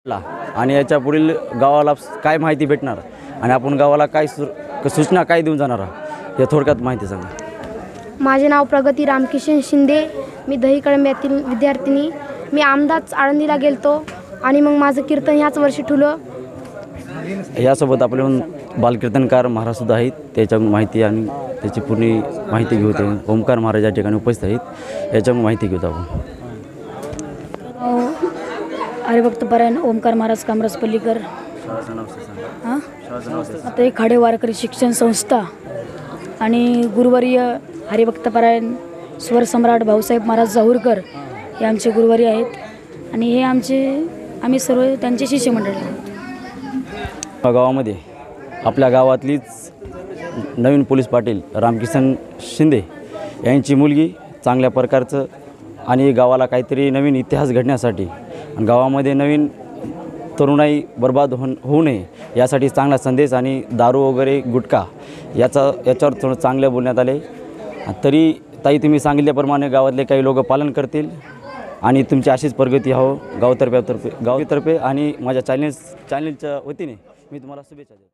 ला आणि याच्या पुढील गावाला काय माहिती भेटणार आणि आपण गावाला काय सूचना काय देऊन जाणार या थोडक्यात माहिती सांगा. माझे नाव प्रगती रामकिशन शिंदे. मी दहीकळंब्यातील विद्यार्थिनी. मी आमदाच आळंदीला गेलतो आणि मग माझं कीर्तन ह्याच वर्षी ठुलं. यासोबत आपले बालकीर्तनकार महाराजसुद्धा आहेत. त्याच्याकडून माहिती आणि त्याची पूर्ण माहिती घेऊ. ते ओमकार महाराज या ठिकाणी उपस्थित आहेत. याच्याकडून माहिती घेऊ आपण. हरिभक्तपरायण ओमकार महाराज कामराज पल्लीकर. आता एक खाडे वारकरी शिक्षण संस्था आणि गुरुवर्य हरिभक्तपरायण स्वरसम्राट भाऊसाहेब महाराज जाहूरकर हे आमचे गुरुवर्य आहेत आणि हे आम्ही सर्व त्यांचे शिष्यमंडळी आहोत. गावामध्ये आपल्या गावातलीच नवीन पोलीस पाटील रामकिशन शिंदे यांची मुलगी चांगल्या प्रकारचं आणि गावाला काहीतरी नवीन इतिहास घडण्यासाठी आणि गावामध्ये नवीन तरुणाई बर्बाद होऊ नये यासाठी चांगला संदेश आणि दारू वगैरे गुटखा याच्यावर थोडं चांगलं बोलण्यात आले. तरी ताई तुम्ही सांगितल्याप्रमाणे गावातले काही लोक पालन करतील आणि तुमची अशीच प्रगती हो गावातर्फे आणि माझ्या चॅनलच्या वतीने मी तुम्हाला शुभेच्छा देतो.